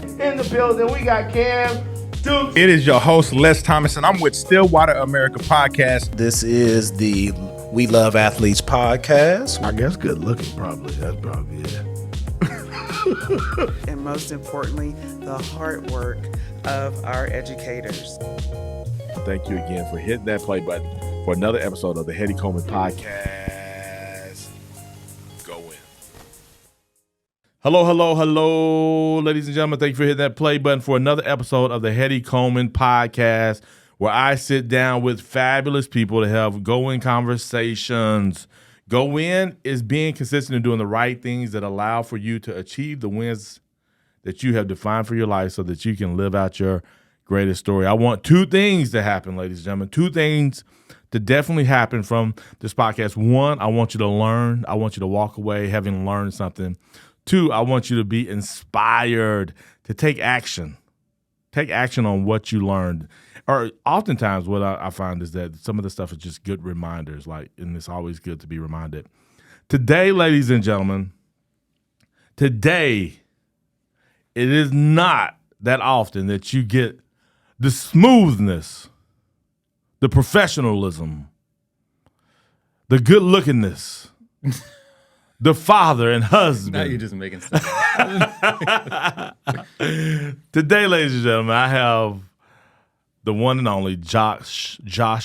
in the building. We got Cam, Duke. It is your host, Les Thomas, and I'm with Stillwater America Podcast. This is the We Love Athletes podcast. I guess good looking, probably. That's probably it. And most importantly, the hard work of our educators. Thank you again for hitting that play button for another episode of the Heady Coleman Podcast. Go in. Hello, ladies and gentlemen. Thank you for hitting that play button for another episode of the Heady Coleman Podcast, where I sit down with fabulous people to have go-in conversations. Go in is being consistent and doing the right things that allow for you to achieve the wins that you have defined for your life so that you can live out your greatest story. I want two things to happen, ladies and gentlemen. Two things to definitely happen from this podcast. One, I want you to learn. I want you to walk away having learned something. Two, I want you to be inspired to take action. Take action on what you learned. Or oftentimes what I find is that some of the stuff is just good reminders, and it's always good to be reminded. Today, ladies and gentlemen, it is not that often that you get the smoothness, the professionalism, the good-lookingness, the father and husband. Now you're just making stuff up. Today, ladies and gentlemen, I have the one and only Josh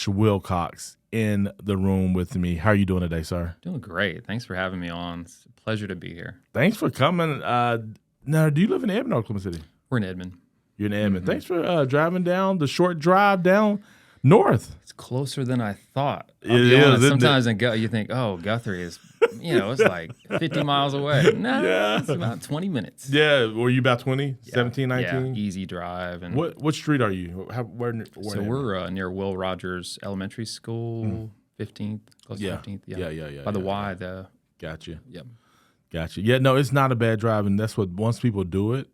Wilcox in the room with me. How are you doing today, sir? Doing great. Thanks for having me on. It's a pleasure to be here. Thanks for coming. Now, do you live in Edmond or Coleman City? We're in Edmond. You're in Edmond. Mm-hmm. Thanks for driving down the short drive down north. It's closer than I thought. It is, sometimes you think, oh, Guthrie is, it's like 50 miles away. No, It's about 20 minutes. Yeah, were you about 20, 17, 19? Yeah, easy drive. And what street are you? Where so we're near Will Rogers Elementary School, 15th, close to 15th. Yeah. By the Y, Gotcha. Yep. Gotcha. Yeah, no, it's not a bad drive, and that's what once people do it,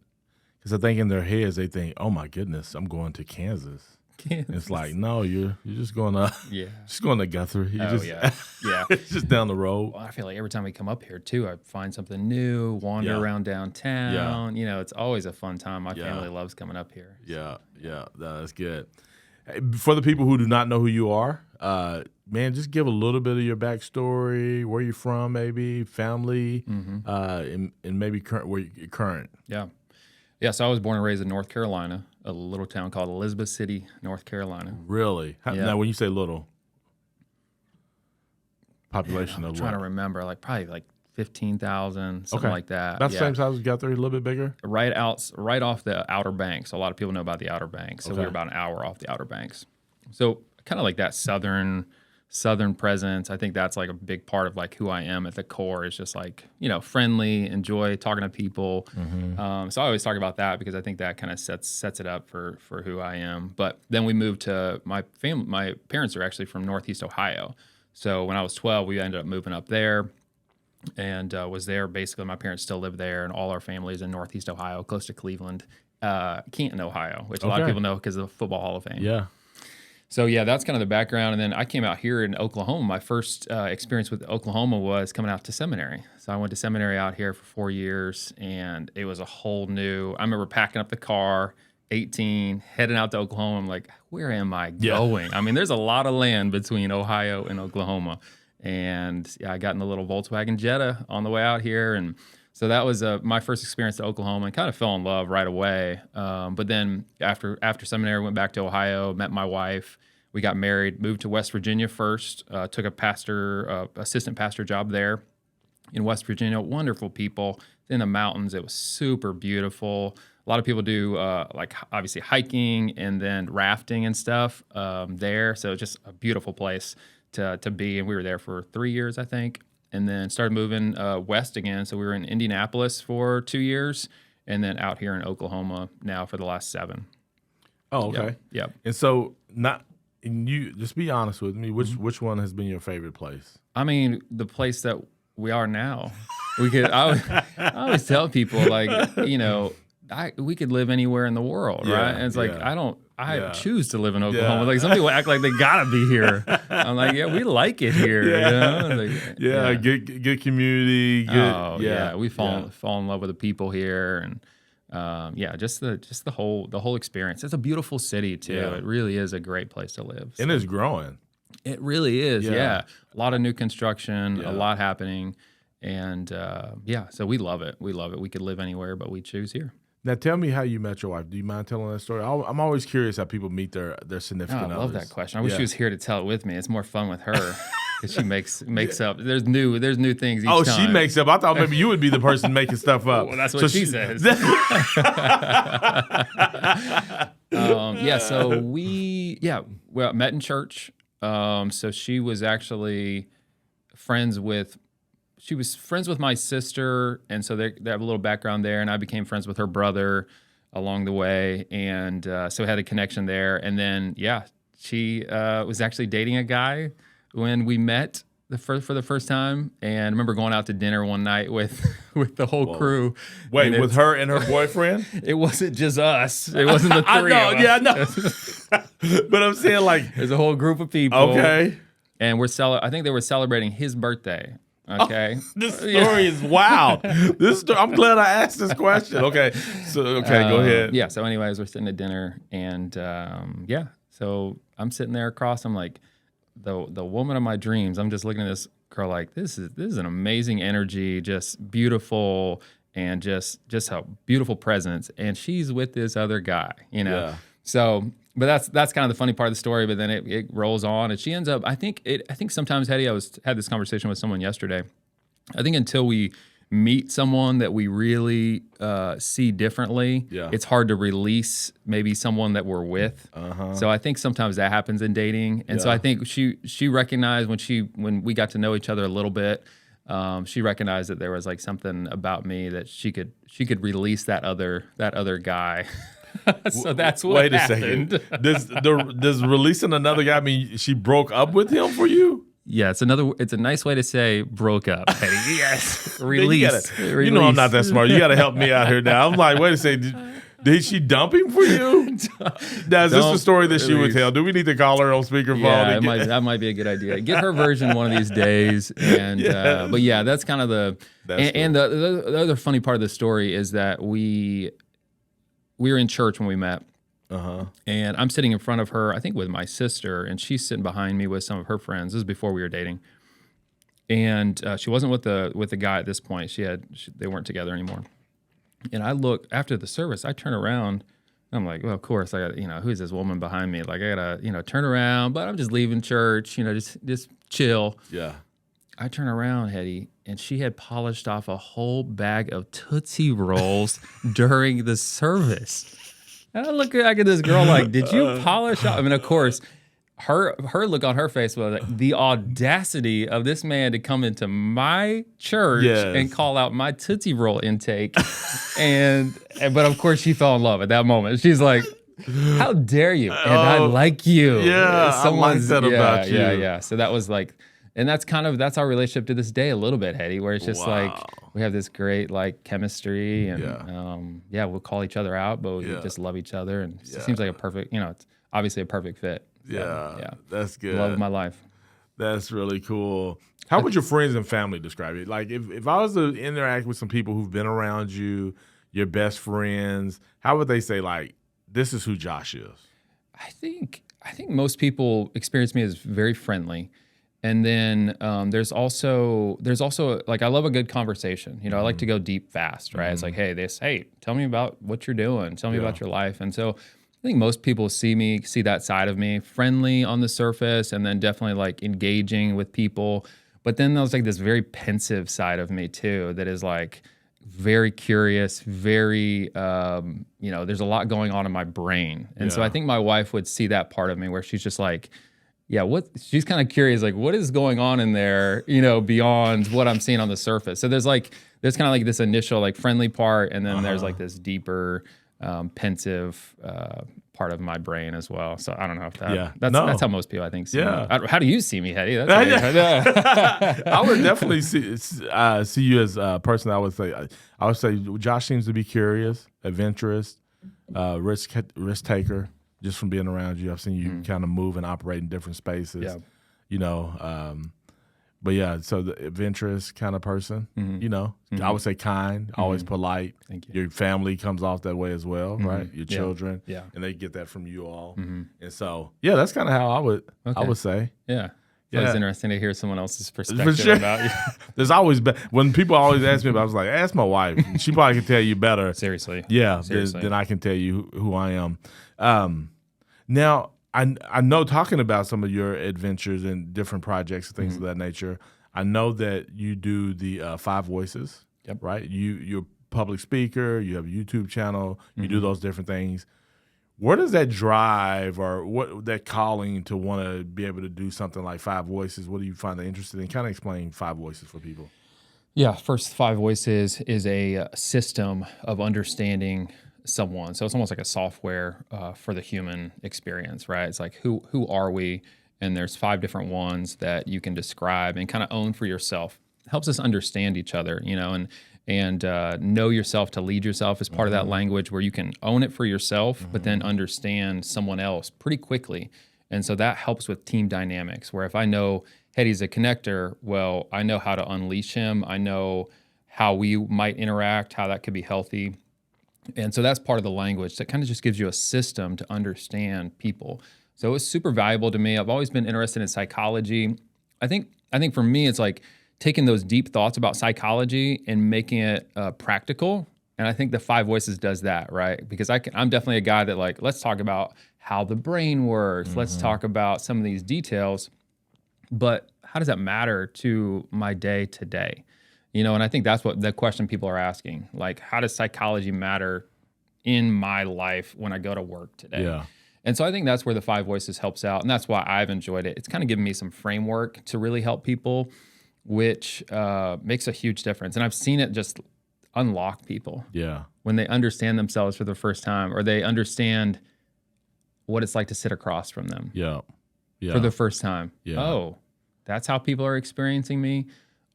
because I think in their heads they think, oh my goodness, I'm going to Kansas. It's like, no, you're just going to Guthrie. Yeah. It's just down the road. Well, I feel like every time we come up here too, I find something new, wander around downtown. Yeah. It's always a fun time. My family loves coming up here. So. Yeah, that's good. Hey, for the people who do not know who you are, man, just give a little bit of your backstory, where you're from, maybe family, and maybe where you're current. Yeah, so I was born and raised in North Carolina, a little town called Elizabeth City, North Carolina. Really? Now, when you say little, population I'm of trying what? to remember, probably 15,000, something like that. That's the same size as Guthrie, a little bit bigger? Right off the Outer Banks. A lot of people know about the Outer Banks, so we were about an hour off the Outer Banks. So kind of like that southern presence. I think that's a big part of who I am at the core is just friendly, enjoy talking to people. Mm-hmm. So I always talk about that because I think that kind of sets it up for who I am. But then we moved to my family. My parents are actually from Northeast Ohio. So when I was 12, we ended up moving up there and was there. Basically, my parents still live there, and all our families in Northeast Ohio, close to Cleveland, Canton, Ohio, which a lot of people know because of the Football Hall of Fame. Yeah. So, that's kind of the background. And then I came out here in Oklahoma. My first experience with Oklahoma was coming out to seminary. So I went to seminary out here for 4 years, and it was a whole new – I remember packing up the car, 18, heading out to Oklahoma. I'm like, where am I going? I mean, there's a lot of land between Ohio and Oklahoma. And I got in a little Volkswagen Jetta on the way out here, and – so that was my first experience to Oklahoma, and kind of fell in love right away. But then after seminary, went back to Ohio, met my wife. We got married, moved to West Virginia first, took a assistant pastor job there in West Virginia. Wonderful people in the mountains. It was super beautiful. A lot of people do obviously hiking and then rafting and stuff there. So just a beautiful place to be. And we were there for 3 years, I think. And then started moving west again. So we were in Indianapolis for 2 years, and then out here in Oklahoma now for the last 7. Oh, okay. Yep. And so, you just be honest with me. Which one has been your favorite place? I mean, the place that we are now. I always tell people we could live anywhere in the world, right? And it's I choose to live in Oklahoma. Some people act like they gotta be here. I'm like, we like it here. Good community. Good, we fall in love with the people here, and just the whole experience. It's a beautiful city too. Yeah. It really is a great place to live. And it's growing. It really is. Yeah. Yeah. A lot of new construction, Yeah. a lot happening. And so we love it. We love it. We could live anywhere, but we choose here. Now, tell me how you met your wife. Do you mind telling that story? I'm always curious how people meet their significant I others. love that question. I wish she was here to tell it with me. It's more fun with her because she makes up. There's new things each time. She makes up. I thought maybe you would be the person making stuff up. Well, that's what she says. So we met in church. So she was actually friends with my sister, and so they have a little background there, and I became friends with her brother along the way, and so we had a connection there. And then she was actually dating a guy when we met for the first time, and I remember going out to dinner one night with the whole crew. Wait, with her and her boyfriend? It wasn't just us. It wasn't the three of us. Yeah, I know. But I'm saying, like, There's a whole group of people. Okay. And I think they were celebrating his birthday. Okay. This story is wow. I'm glad I asked this question. Okay. So go ahead. Yeah. So anyways, we're sitting at dinner, and so I'm sitting there across. I'm like, the woman of my dreams. I'm just looking at this girl like, this is an amazing energy, just beautiful, and just a beautiful presence. And she's with this other guy, Yeah. So, but that's kind of the funny part of the story. But then it rolls on, and she ends up. I think sometimes, Heady, had this conversation with someone yesterday. I think until we meet someone that we really see differently, it's hard to release maybe someone that we're with. So I think sometimes that happens in dating, and so I think she recognized when we got to know each other a little bit. She recognized that there was like something about me that she could release that other guy. So that's what Wait happened. a second. Does releasing another guy mean she broke up with him for you? Yeah, it's a nice way to say broke up. Heady. Yes, Release. You know I'm not that smart. You got to help me out here now. I'm like, wait a second. Did she dump him for you? Now, is this the story that she would tell? Do we need to call her on speakerphone? Yeah, that might be a good idea. Get her version one of these days. And but yeah, that's kind of the the other funny part of the story is that we were in church when we met. And I'm sitting in front of her, I think with my sister, and she's sitting behind me with some of her friends. This is before we were dating. And she wasn't with the guy at this point. They weren't together anymore. And I look after the service, I turn around, and I'm like, well, of course, I got, who's this woman behind me? Like, I gotta, turn around, but I'm just leaving church, just chill. Yeah. I turn around, Heady, and she had polished off a whole bag of Tootsie Rolls during the service. And I look back at this girl like, did you polish off? I mean, of course, her look on her face was like, the audacity of this man to come into my church and call out my Tootsie Roll intake. But of course, she fell in love at that moment. She's like, how dare you? And I like you. Yeah, I like that about you. Yeah. So that was like, and that's our relationship to this day a little bit, Heady, where it's just like we have this great like chemistry, and we'll call each other out, but we just love each other, and it seems like a perfect, it's obviously a perfect fit. So, that's good. Love of my life. That's really cool. How would your friends and family describe it? Like if I was to interact with some people who've been around you, your best friends, how would they say like, this is who Josh is? I think most people experience me as very friendly. And then there's also like, I love a good conversation. I like to go deep fast, right? It's like, hey, tell me about what you're doing. Tell me about your life. And so I think most people see that side of me, friendly on the surface, and then definitely like engaging with people. But then there's like this very pensive side of me too, that is like very curious, very, there's a lot going on in my brain. And so I think my wife would see that part of me where she's just like, she's kind of curious, like, what is going on in there, beyond what I'm seeing on the surface. So there's kind of like this initial like friendly part, and then there's like this deeper, pensive part of my brain as well. So I don't know if that's how most people I think see me. How do you see me, Heady? I would definitely see you as a person. I would say Josh seems to be curious, adventurous, risk taker. Just from being around you, I've seen you kind of move and operate in different spaces. But yeah, so the adventurous kind of person, you know, I would say kind, always polite. Thank you. Your family comes off that way as well, right? Your children, Yeah. and they get that from you all. And so, yeah, that's kind of how I would say. Yeah. Yeah. It's interesting to hear someone else's perspective about you. There's always when people always ask me about, I was like, ask my wife. She probably can tell you better. Seriously. Yeah, Seriously. than I can tell you who I am. Now, I know talking about some of your adventures and different projects and things of that nature, I know that you do the 5 Voices, right? You're a public speaker, you have a YouTube channel, you do those different things. Where does that drive or what that calling to want to be able to do something like 5 Voices? What do you find that interested in? Kind of explain 5 Voices for people. Yeah, first 5 Voices is a system of understanding someone. So it's almost like a software for the human experience, right? It's like who are we? And there's 5 different ones that you can describe and kind of own for yourself. It helps us understand each other, you know, and know yourself to lead yourself is part of that language where you can own it for yourself, but then understand someone else pretty quickly. And so that helps with team dynamics, where if I know Heady's a connector, well, I know how to unleash him. I know how we might interact, how that could be healthy. And so that's part of the language that kind of just gives you a system to understand people. So it was super valuable to me. I've always been interested in psychology. I think for me, it's like taking those deep thoughts about psychology and making it practical. And I think the 5 Voices does that, right? Because I'm definitely a guy that like, let's talk about how the brain works. Let's talk about some of these details. But how does that matter to my day to day? You know, and I think that's what the question people are asking. Like, how does psychology matter in my life when I go to work today? Yeah. And so I think that's where the 5 Voices helps out. And that's why I've enjoyed it. It's kind of given me some framework to really help people, which makes a huge difference. And I've seen it just unlock people. Yeah. When they understand themselves for the first time, or they understand what it's like to sit across from them for the first time. Yeah. Oh, that's how people are experiencing me.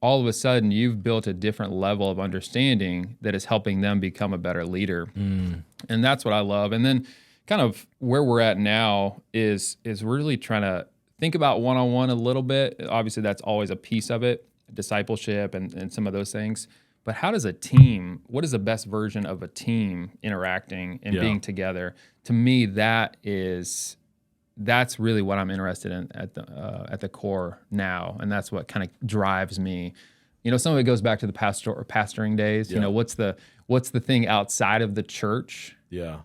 All of a sudden, you've built a different level of understanding that is helping them become a better leader. And that's what I love. And then kind of where we're at now is really trying to think about one-on-one a little bit. Obviously, that's always a piece of it, discipleship and some of those things. But how does a team, what is the best version of a team interacting and being together? To me, that's really what I'm interested in at the core now, and that's what kind of drives me. You know, some of it goes back to the pastoring days. You know, what's the thing outside of the church? Yeah.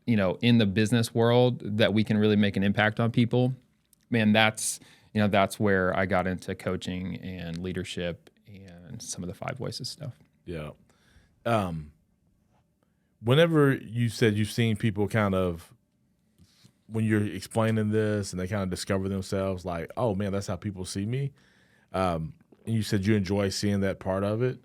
You know, in the business world that we can really make an impact on people. Man, that's where I got into coaching and leadership and some of the 5 Voices stuff. Yeah. Whenever you said you've seen people kind of, when you're explaining this and they kind of discover themselves like, oh man, that's how people see me. And you said you enjoy seeing that part of it.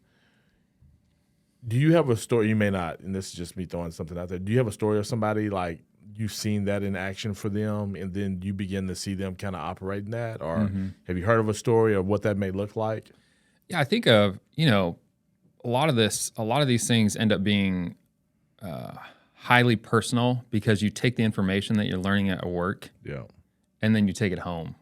Do you have a story? You may not, and this is just me throwing something out there. Do you have a story of somebody like you've seen that in action for them and then you begin to see them kind of operate in that? Or have you heard of a story of what that may look like? Yeah, I think of, you know, a lot of these things end up being highly personal because you take the information that you're learning at work and then you take it home.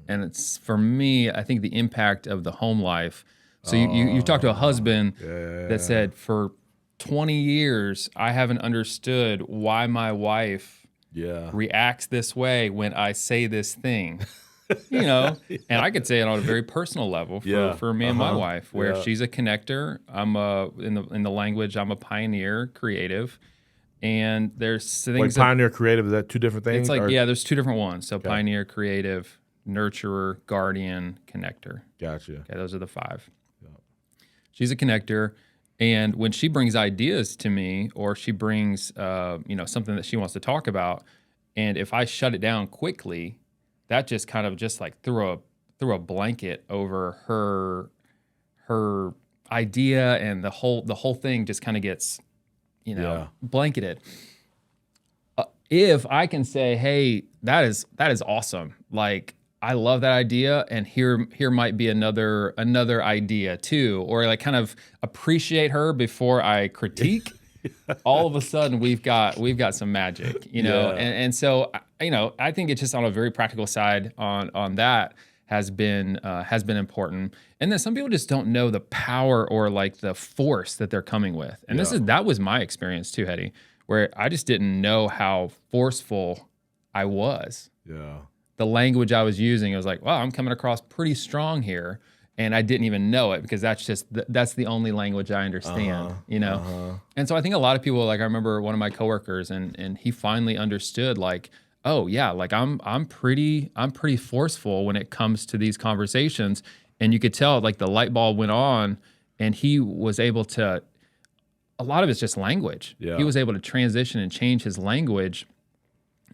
And it's, for me, I think the impact of the home life. So you talk to a husband that said, for 20 years, I haven't understood why my wife reacts this way when I say this thing. You know, and I could say it on a very personal level for me and my wife, where she's a connector. I'm in the language, I'm a pioneer, creative. And there's things pioneer, creative, is that 2 different things? It's like, there's 2 different ones. So pioneer, creative, nurturer, guardian, connector. Gotcha. Okay, those are the 5. She's a connector. And when she brings ideas to me, or she brings something that she wants to talk about, and if I shut it down quickly, that just kind of just like threw a blanket over her idea, and the whole thing just kind of gets, blanketed. If I can say, hey, that is awesome. Like, I love that idea, and here might be another idea too, or like kind of appreciate her before I critique. All of a sudden, we've got some magic, and so I think it's just on a very practical side on that. has been important. And then some people just don't know the power or like the force that they're coming with. And that was my experience too, Heady, where I just didn't know how forceful I was. Yeah. The language I was using, it was like, wow, I'm coming across pretty strong here. And I didn't even know it because that's the only language I understand, you know? And so I think a lot of people, like I remember one of my coworkers and he finally understood like, oh yeah, like I'm pretty forceful when it comes to these conversations. And you could tell like the light bulb went on and he was able to, a lot of it's just language. Yeah. He was able to transition and change his language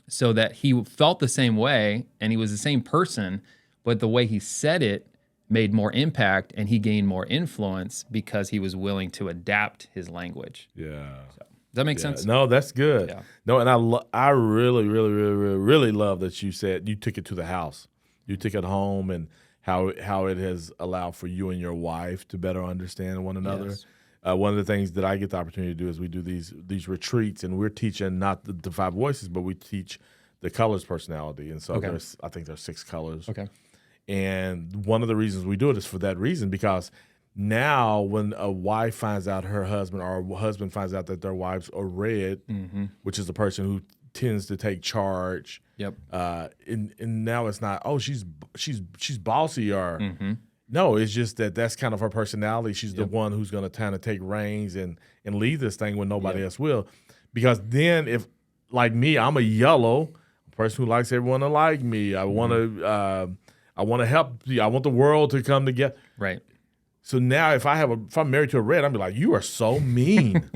so that he felt the same way and he was the same person, but the way he said it made more impact and he gained more influence because he was willing to adapt his language. Yeah. So, does that make sense? No, that's good. Yeah. No, and I really, really, really, really, really love that you said you took it to the house. You took it home and how it has allowed for you and your wife to better understand one another. Yes. One of the things that I get the opportunity to do is we do these retreats, and we're teaching not the 5 voices, but we teach the colors personality. And so I think there's 6 colors. Okay. And one of the reasons we do it is for that reason, because now when a wife finds out her husband or a husband finds out that their wives are red, which is the person who tends to take charge. Yep. And now it's not, oh, she's bossy or no, it's just that's kind of her personality. She's the one who's going to kind of take reins and lead this thing when nobody else will. Because then if, like me, I'm a yellow person who likes everyone to like me. I want to help you. I want the world to come together. Right. So now if I'm married to a red, I'm be like, you are so mean.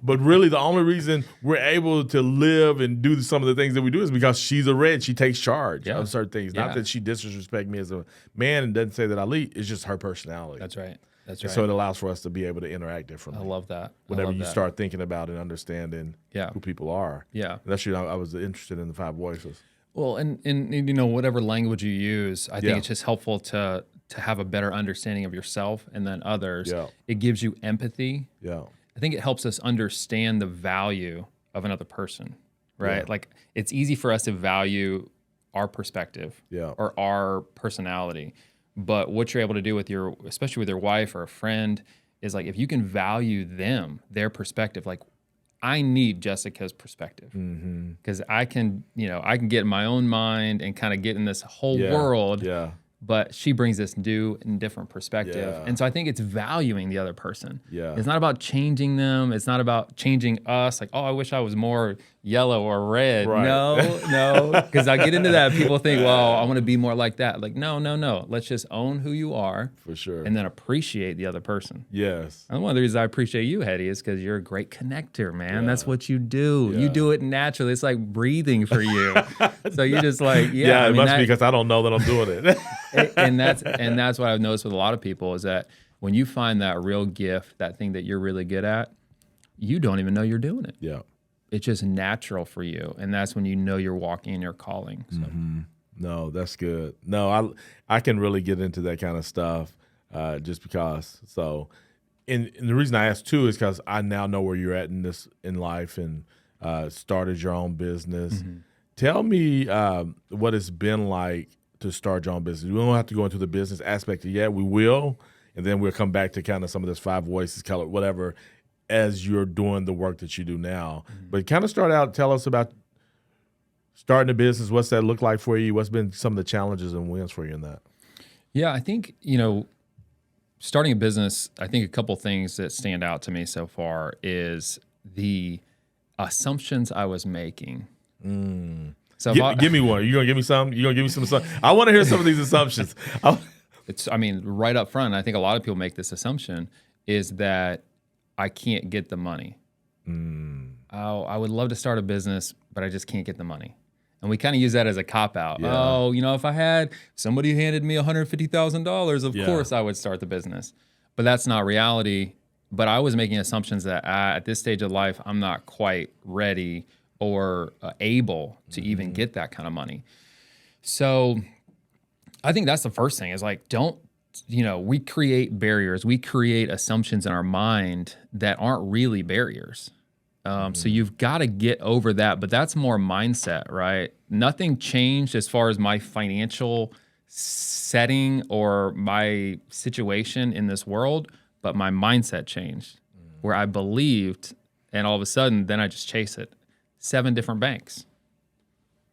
But really the only reason we're able to live and do some of the things that we do is because she's a red. She takes charge of certain things. Not that she disrespects me as a man and doesn't say that I lead. It's just her personality. That's right. That's And right. so it allows for us to be able to interact differently. I love that. Whenever you start thinking about and understanding who people are. Yeah. And that's I was interested in the 5 voices. Well, and you know, whatever language you use, I think it's just helpful to have a better understanding of yourself and then others. Yeah. It gives you empathy. Yeah. I think it helps us understand the value of another person, right? Yeah. Like it's easy for us to value our perspective or our personality. But what you're able to do with especially with your wife or a friend, is like if you can value them, their perspective, like I need Jessica's perspective because I can get in my own mind and kind of get in this whole world. Yeah. But she brings this new and different perspective. Yeah. And so I think it's valuing the other person. Yeah. It's not about changing them. It's not about changing us. Like, oh, I wish I was more yellow or red. Right. No. Because I get into that. People think, well, I want to be more like that. Like, no. Let's just own who you are. For sure. And then appreciate the other person. Yes. And one of the reasons I appreciate you, Heady, is because you're a great connector, man. That's what you do. You do it naturally. It's like breathing for you. So you're just like, it must be because I don't know that I'm doing it. and that's what I've noticed with a lot of people is that when you find that real gift, that thing that you're really good at, you don't even know you're doing it. Yeah. It's just natural for you. And that's when you know you're walking in your calling. So. No, that's good. No, I can really get into that kind of stuff just because. So, and the reason I asked too is because I now know where you're at in life and started your own business. Tell me what it's been like to start your own business. We don't have to go into the business aspect yet. We will, and then we'll come back to kind of some of this 5 voices, color, whatever, as you're doing the work that you do now. But kind of start out, tell us about starting a business. What's that look like for you? What's been some of the challenges and wins for you in that? Yeah, I think, starting a business, I think a couple things that stand out to me so far is the assumptions I was making. So give me one. You gonna give me some? You gonna give me some? I want to hear some of these assumptions. Right up front, I think a lot of people make this assumption is that I can't get the money. Oh, I would love to start a business, but I just can't get the money. And we kind of use that as a cop-out. Yeah. Oh, if I had somebody handed me $150,000, of course I would start the business. But that's not reality. But I was making assumptions that at this stage of life, I'm not quite ready or able to even get that kind of money. So I think that's the first thing is like, we create barriers. We create assumptions in our mind that aren't really barriers. So you've got to get over that, but that's more mindset, right? Nothing changed as far as my financial setting or my situation in this world, but my mindset changed where I believed, and all of a sudden, then I just chase it. 7 different banks.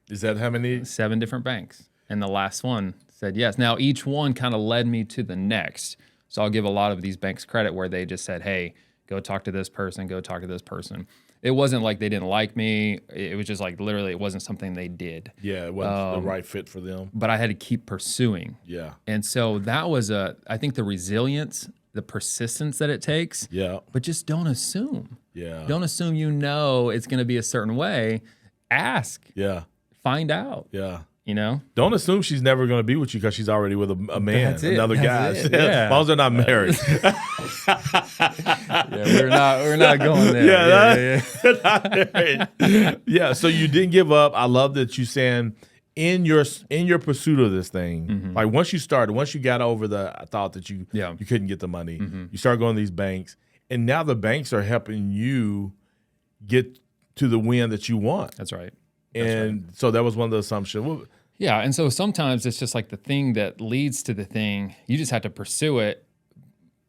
Is that how many? 7 different banks. And the last one said yes. Now, each one kind of led me to the next. So I'll give a lot of these banks credit where they just said, hey, go talk to this person, go talk to this person. It wasn't like they didn't like me. It was just like literally it wasn't something they did. Yeah, it wasn't the right fit for them. But I had to keep pursuing. Yeah. And so that was I think the resilience, the persistence that it takes. Yeah. But just don't assume. Yeah. Don't assume it's going to be a certain way. Ask. Yeah. Find out. Yeah. You know? Don't assume she's never going to be with you because she's already with a man, That's it. another guy. That's it. Yeah. As long as they're not married. Yeah, we're not going there. Yeah. So you didn't give up. I love that you saying in your pursuit of this thing, like once you started, once you got over the thought that you couldn't get the money, you start going to these banks, and now the banks are helping you get to the win that you want. That's right. So that was one of the assumptions. Yeah, and so sometimes it's just like the thing that leads to the thing. You just have to pursue it,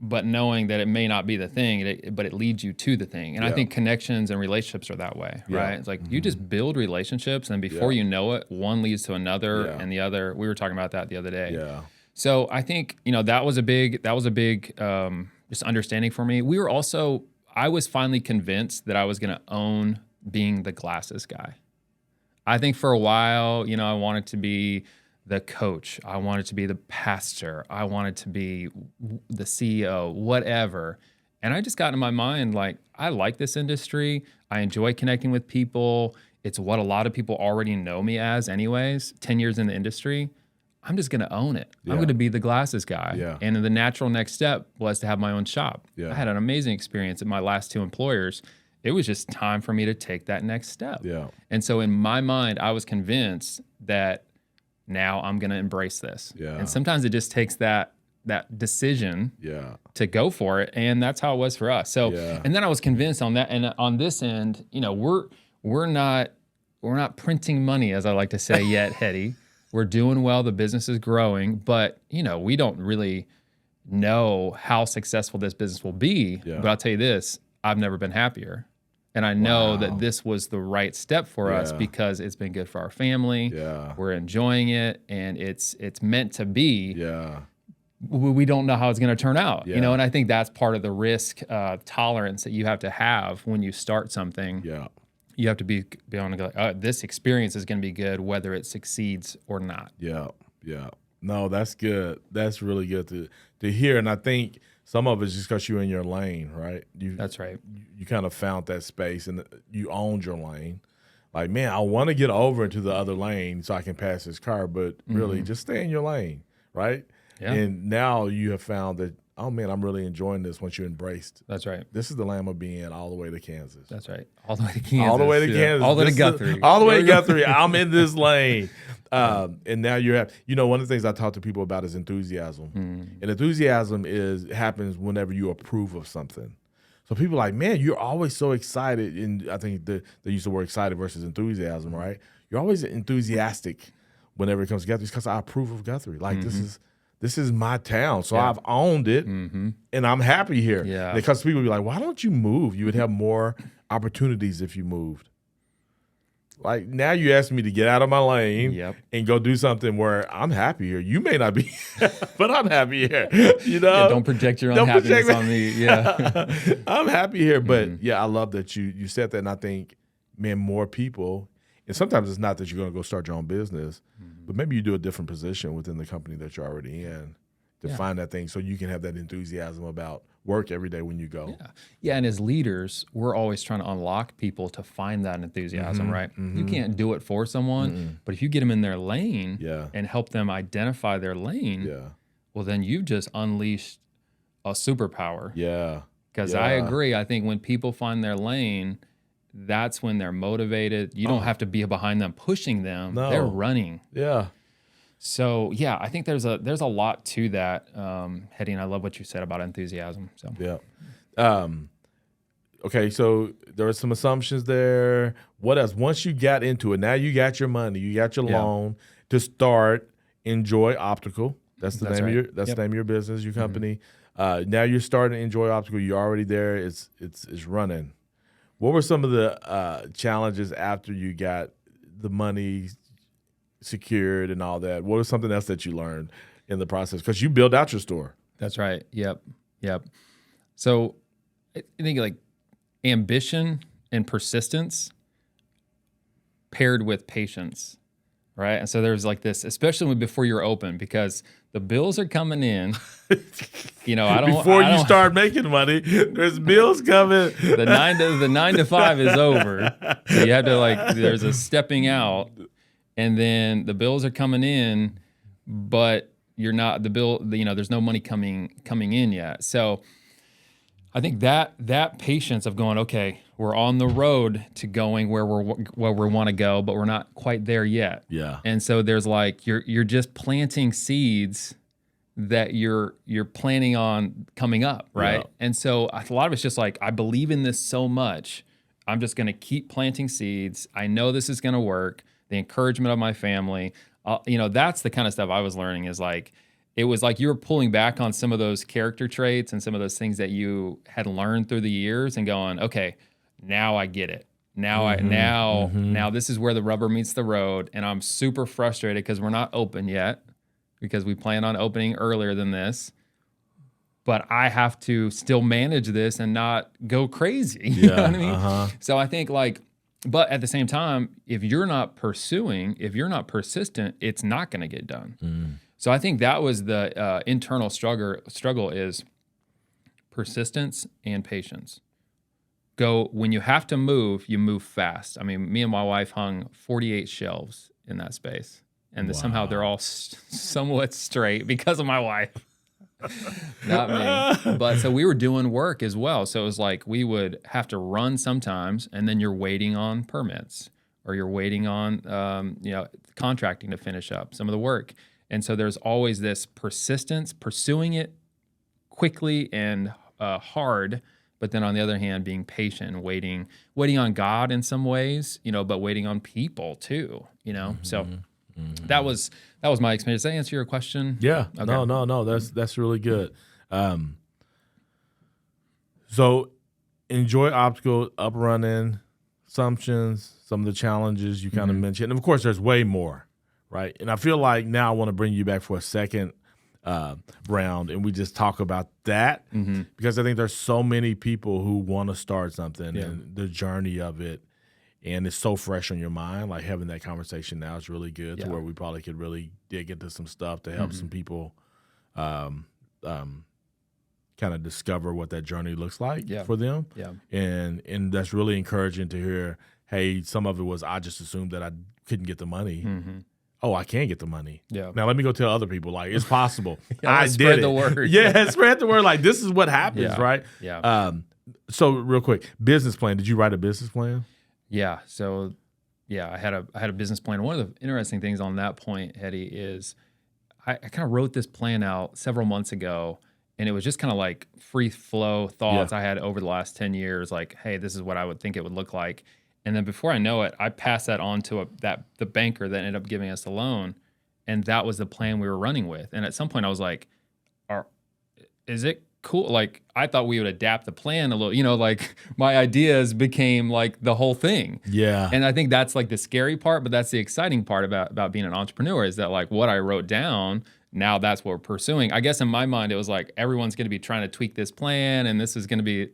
but knowing that it may not be the thing, but it leads you to the thing. And I think connections and relationships are that way, right? It's like you just build relationships, and before you know it, one leads to another, and the other. We were talking about that the other day. Yeah. So I think that was a big just understanding for me. I was finally convinced that I was going to own being the glasses guy. I think for a while, I wanted to be the coach. I wanted to be the pastor. I wanted to be the CEO, whatever. And I just got in my mind, like, I like this industry. I enjoy connecting with people. It's what a lot of people already know me as anyways, 10 years in the industry. I'm just going to own it. I'm going to be the glasses guy. Yeah. And the natural next step was to have my own shop. Yeah. I had an amazing experience at my last 2 employers. It was just time for me to take that next step. Yeah. And so in my mind, I was convinced that now I'm going to embrace this. Yeah. And sometimes it just takes that decision to go for it. And that's how it was for us. So, and then I was convinced on that. And on this end, we're not printing money, as I like to say yet, Heady. We're doing well. The business is growing, but we don't really know how successful this business will be. Yeah. But I'll tell you this, I've never been happier. And I know that this was the right step for us because it's been good for our family. Yeah. We're enjoying it, and it's meant to be. Yeah. We don't know how it's going to turn out, Yeah. and I think that's part of the risk tolerance that you have to have when you start something. Yeah. You have to be able to go, this experience is going to be good whether it succeeds or not. Yeah. Yeah. No, that's good. That's really good to hear. And I think some of it's just because you're in your lane, right? That's right. You kind of found that space and you owned your lane. Like, man, I want to get over into the other lane so I can pass this car, but really just stay in your lane, right? Yeah. And now you have found that, oh, man, I'm really enjoying this once you embraced. That's right. This is the Lamb of being all the way to Kansas. That's right. All the way to Kansas. All the way to Kansas. All the way to This Guthrie. is- All the way to Guthrie. I'm in this lane. And now one of the things I talk to people about is enthusiasm. And enthusiasm happens whenever you approve of something. So people are like, man, you're always so excited. And I think they use the word excited versus enthusiasm, right? You're always enthusiastic whenever it comes to Guthrie because I approve of Guthrie. Like this is my town. So I've owned it and I'm happy here. Yeah. Because people be like, why don't you move? You would have more opportunities if you moved. Like now you ask me to get out of my lane and go do something where I'm happy here. You may not be, but I'm happy here. Don't project your own happiness on me. Yeah. I'm happy here. But I love that you said that. And I think, man, more people, and sometimes it's not that you're going to go start your own business, but maybe you do a different position within the company that you're already in to find that thing so you can have that enthusiasm about work every day when you go. Yeah, and as leaders, we're always trying to unlock people to find that enthusiasm, right? You can't do it for someone, but if you get them in their lane and help them identify their lane, well, then you've just unleashed a superpower. Yeah. Because I agree. I think when people find their lane, that's when they're motivated. You don't have to be behind them pushing them. No. They're running. Yeah. So I think there's a lot to that, Heady, and I love what you said about enthusiasm. So okay, so there are some assumptions there. What else? Once you got into it, now you got your money, you got your loan to start, Enjoy Optical. That's the That's name right. of the name of your business, your company. Now you're starting to Enjoy Optical. You're already there. It's running. What were some of the challenges after you got the money secured and all that? What was something else that you learned in the process? Because you built out your store. That's right. Yep. So I think like ambition and persistence paired with patience, right? And so there's like this, especially before you're open, because the bills are coming in. You know, Before you start making money, there's bills coming. The 9 to 5 is over. So you have to there's a stepping out, and then the bills are coming in, but you're not there's no money coming in yet. So I think that patience of going, okay, we're on the road to going where we want to go, but we're not quite there yet. Yeah. And so there's you're just planting seeds that you're planning on coming up, right? Yeah. And so a lot of it's just I believe in this so much, I'm just going to keep planting seeds. I know this is going to work. The encouragement of my family, that's the kind of stuff I was learning is it was like you were pulling back on some of those character traits and some of those things that you had learned through the years and going, okay, now I get it. Now now this is where the rubber meets the road, and I'm super frustrated because we're not open yet, because we plan on opening earlier than this. But I have to still manage this and not go crazy. You know what I mean? So I think but at the same time, if you're not persistent, it's not going to get done. So I think that was the internal struggle is persistence and patience. When you have to move, you move fast. I mean, me and my wife hung 48 shelves in that space. And somehow they're all somewhat straight because of my wife. Not me. But so we were doing work as well. So it was we would have to run sometimes, and then you're waiting on permits, or you're waiting on contracting to finish up some of the work. And so there's always this persistence, pursuing it quickly and hard, but then on the other hand, being patient and waiting on God in some ways, but waiting on people too, So that was my experience. Does that answer your question? Yeah. Okay. No. That's really good. So Enjoy Optical, up running, assumptions, some of the challenges you kind of mentioned. And of course, there's way more, right? And I feel like now I want to bring you back for a second round, and we just talk about that, because I think there's so many people who want to start something and the journey of it, and it's so fresh on your mind. Having that conversation now is really good to where we probably could really dig into some stuff to help some people kind of discover what that journey looks like for them. Yeah. And that's really encouraging to hear, hey, some of it was I just assumed that I couldn't get the money. Oh, I can get the money. Yeah. Now let me go tell other people, it's possible. I did spread it. the word. Yeah, spread the word. This is what happens, right? Yeah. So real quick, business plan. Did you write a business plan? Yeah. So I had a business plan. One of the interesting things on that point, Heady, is I kind of wrote this plan out several months ago, and it was just kind of free flow thoughts I had over the last 10 years. Hey, this is what I would think it would look like. And then before I know it, I passed that on to the banker that ended up giving us the loan, and that was the plan we were running with. And at some point, I was like, "Is it cool?" I thought we would adapt the plan a little. My ideas became the whole thing. Yeah. And I think that's the scary part, but that's the exciting part about being an entrepreneur is that what I wrote down. Now that's what we're pursuing. I guess in my mind, it was everyone's going to be trying to tweak this plan, and this is going to be,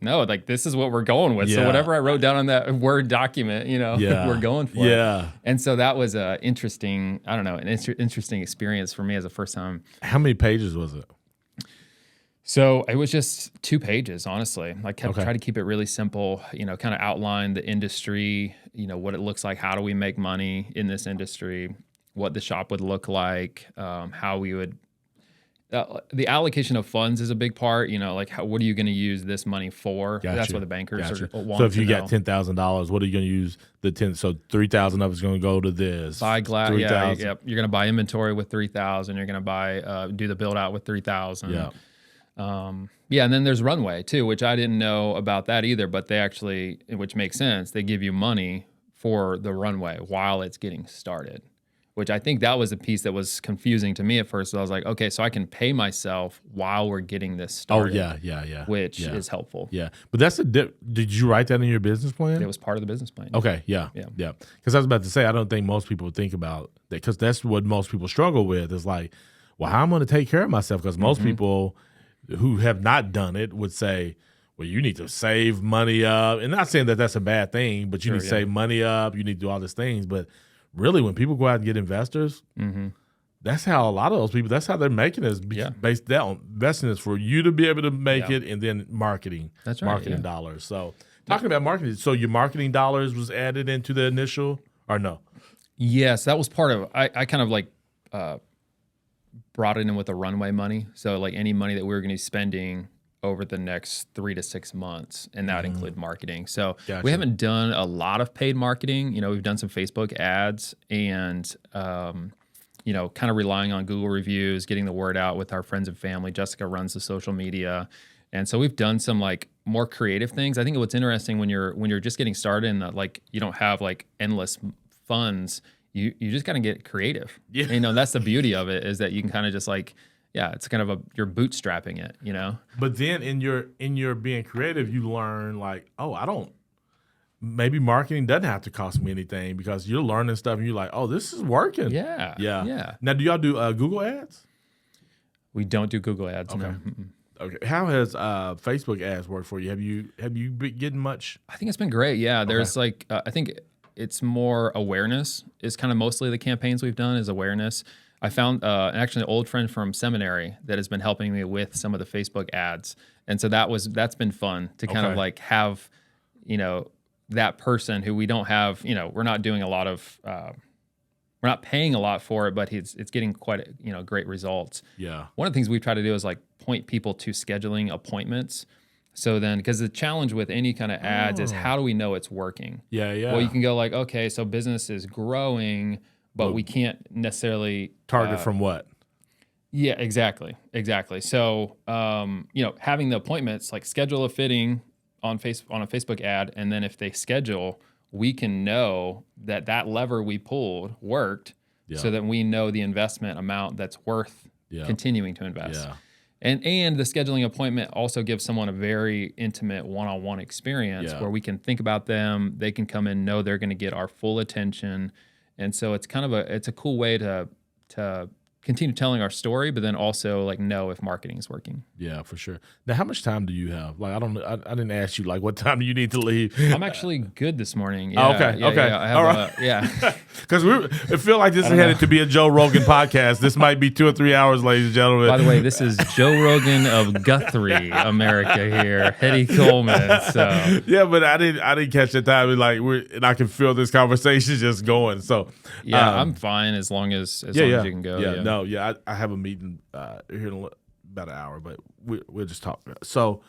this is what we're going with. Yeah. So whatever I wrote down on that Word document, we're going for it. Yeah. And so that was an interesting experience for me as a first time. How many pages was it? So it was just 2 pages, honestly. I tried to keep it really simple, kind of outline the industry, what it looks like, how do we make money in this industry, what the shop would look like, how we would, the allocation of funds is a big part, what are you going to use this money for? Gotcha. That's what the bankers want to know. So if you got $10,000, what are you going to use the 10? So 3,000 of it's going to go to this. Buy glass. Yeah. You're going to buy inventory with 3,000. You're going to buy, do the build out with 3,000. Yeah. And then there's runway too, which I didn't know about that either, but they actually, which makes sense. They give you money for the runway while it's getting started, which I think that was a piece that was confusing to me at first. So I was like, okay, so I can pay myself while we're getting this started. Yeah. Which is helpful. Yeah. But that's did you write that in your business plan? It was part of the business plan. Okay. Yeah. Because I was about to say, I don't think most people think about that, because that's what most people struggle with is like, well, how am I going to take care of myself? Because most people who have not done it would say, well, you need to save money up. And not saying that that's a bad thing, but you need to save money up. You need to do all these things. But really, when people go out and get investors, that's how a lot of those people, that's how they're making it, is based down. Investing is for you to be able to make it, and then marketing. That's right. Marketing dollars. So talking about marketing, so your marketing dollars was added into the initial, or no? Yes, that was part of, I kind of like brought it in with the runway money. So like any money that we were going to be spending over the next 3 to 6 months, and that include marketing. So we haven't done a lot of paid marketing. You know, we've done some Facebook ads and, you know, kind of relying on Google reviews, getting the word out with our friends and family. Jessica runs the social media. And so we've done some like more creative things. I think what's interesting when you're just getting started and like you don't have like endless funds, you just got to get creative. Yeah. And, you know, that's the beauty of it, is that you can kind of just like, it's kind of you're bootstrapping it, you know? But then in your being creative, you learn like, maybe marketing doesn't have to cost me anything, because you're learning stuff and you're like, oh, this is working. Yeah. Now, do y'all do Google ads? We don't do Google ads. Okay. No. Okay. How has Facebook ads worked for you? Have you been getting much? I think it's been great. Yeah. There's like, I think it's more awareness is kind of mostly the campaigns we've done is awareness. I found actually an old friend from seminary that has been helping me with some of the Facebook ads. And so that's been fun to kind of like have, you know, that person who we don't have, you know, we're not doing a lot of, we're not paying a lot for it, but it's getting quite, great results. Yeah. One of the things we've tried to do is like point people to scheduling appointments. So then, because the challenge with any kind of ads is how do we know it's working? Yeah. Well, you can go like, okay, so business is growing, but we can't necessarily target from what? Yeah, exactly. So, having the appointments, like schedule a fitting on a Facebook ad, and then if they schedule, we can know that lever we pulled worked, so that we know the investment amount that's worth continuing to invest. Yeah. And the scheduling appointment also gives someone a very intimate one-on-one experience where we can think about them. They can come in, know they're going to get our full attention. And so it's kind of it's a cool way to continue telling our story, but then also like know if marketing is working. Yeah, for sure. Now, how much time do you have? Like, I didn't ask you like what time do you need to leave? I'm actually good this morning. Yeah, okay. I have, all right. Because it feel like this is headed to be a Joe Rogan podcast. This might be 2 or 3 hours, ladies and gentlemen. By the way, this is Joe Rogan of Guthrie, America here, Heady Coleman. So yeah, but I didn't catch the time. Like and I can feel this conversation just going. So I'm fine as long as you can go. I have a meeting here in about an hour, but we'll just talk. So,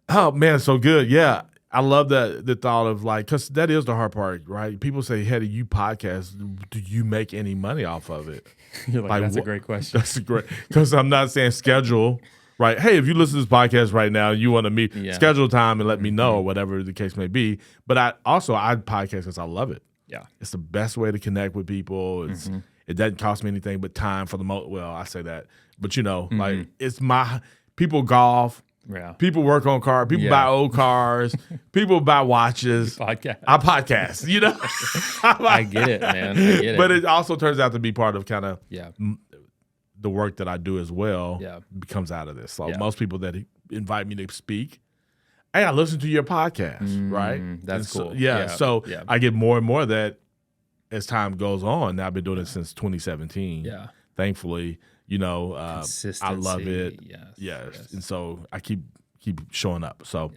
oh man, so good. Yeah, I love the thought of like, because that is the hard part, right? People say, "Heady, you podcast. Do you make any money off of it?" You're like that's a great question. That's a great, because I'm not saying schedule. Right. Hey, if you listen to this podcast right now, you want to meet, schedule time and let me know, or whatever the case may be. But I podcast because I love it. Yeah, it's the best way to connect with people. It doesn't cost me anything but time for the most. Well, I say that, but like it's people golf. Yeah. People work on cars. People buy old cars. People buy watches. I podcast. You know, I get it, man. I get it. But it also turns out to be part of kind of the work that I do as well. Yeah. Comes out of this. So most people that invite me to speak, hey, I listen to your podcast, right? That's cool. So I get more and more of that as time goes on. Now I've been doing it since 2017. Yeah. Thankfully, consistency. I love it. Yes. And so I keep showing up. So,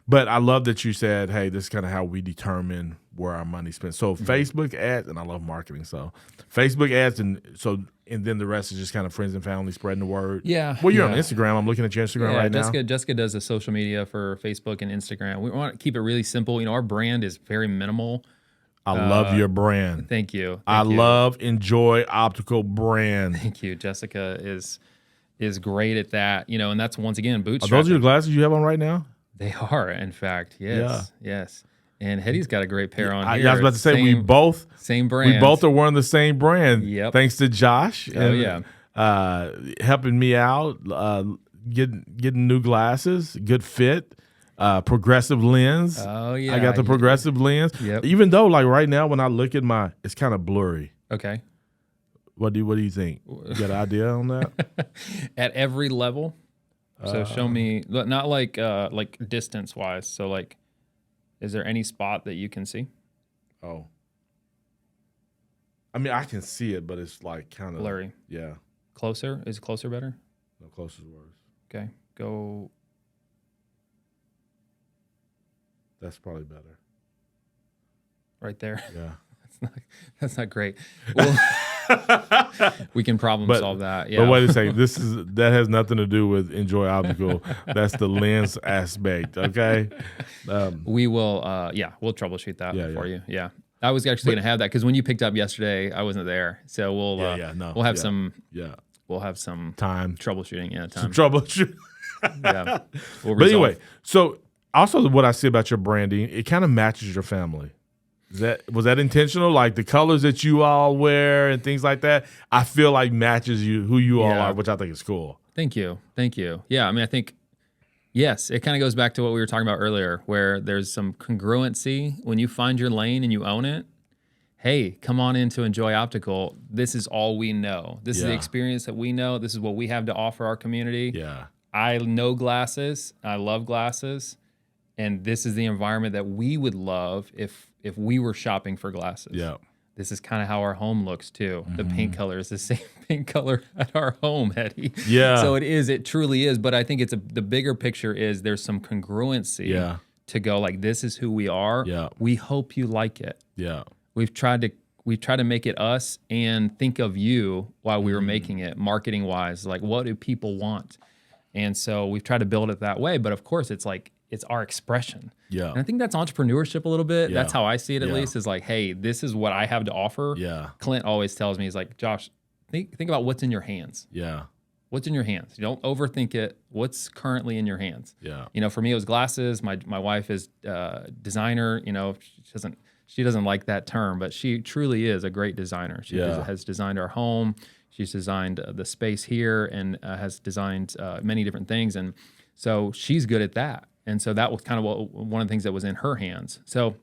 but I love that you said, hey, this is kind of how we determine where our money spent. So Facebook ads, and I love marketing. So Facebook ads, and then the rest is just kind of friends and family spreading the word. Yeah. Well, you're on Instagram. I'm looking at your Instagram right now. Jessica does the social media for Facebook and Instagram. We want to keep it really simple. Our brand is very minimal. I love your brand. Thank you. I love Enjoy Optical brand. Thank you. Jessica is great at that. And that's once again bootstrapping. Are those your glasses you have on right now? They are, in fact. Yes. And Heady's got a great pair on here. I was about to say same brand. We both are wearing the same brand. Yep. Thanks to Josh. Oh, yeah. Helping me out, getting new glasses, good fit, progressive lens. Oh, yeah. I got the progressive lens. Yep. Even though, like right now, when I look at it's kind of blurry. Okay. What do you think? You got an idea on that? At every level. So show me, not like distance wise. So like, is there any spot that you can see? Oh. I mean, I can see it, but it's like kind of blurry. Yeah. Closer? Is closer better? No, closer is worse. Okay. Go. That's probably better. Right there. Yeah. That's not great. Well, we can problem solve that. Yeah. But wait a second. That has nothing to do with Enjoy Optical. That's the lens aspect. Okay. We will. We'll troubleshoot that for you. Yeah. I was actually going to have that because when you picked up yesterday, I wasn't there. So we'll we'll have some time troubleshooting. Yeah, Some time. troubleshooting. Yeah. But anyway, so also what I see about your branding, it kind of matches your family. Was that intentional? Like the colors that you all wear and things like that, I feel like matches who you all are, which I think is cool. Thank you. Yeah, I mean, I think, yes, it kind of goes back to what we were talking about earlier, where there's some congruency. When you find your lane and you own it, hey, come on in to Enjoy Optical. This is all we know. This is the experience that we know. This is what we have to offer our community. Yeah. I know glasses. I love glasses. And this is the environment that we would love if we were shopping for glasses. Yeah. This is kind of how our home looks too. The paint color is the same paint color at our home, Heady. Yeah. So it truly is. But I think the bigger picture is there's some congruency to go like, this is who we are. Yeah. We hope you like it. Yeah. We've tried to make it us and think of you while we were making it, marketing wise. Like, what do people want? And so we've tried to build it that way. But of course, it's our expression. Yeah. And I think that's entrepreneurship a little bit. Yeah. That's how I see it at least, is like, hey, this is what I have to offer. Yeah. Clint always tells me, he's like, Josh, think about what's in your hands. Yeah. What's in your hands? You don't overthink it. What's currently in your hands? Yeah. You know, for me, it was glasses. My wife is designer. You know, she doesn't like that term, but she truly is a great designer. She has designed our home. She's designed the space here and has designed many different things. And so she's good at that. And so that was kind of one of the things that was in her hands. So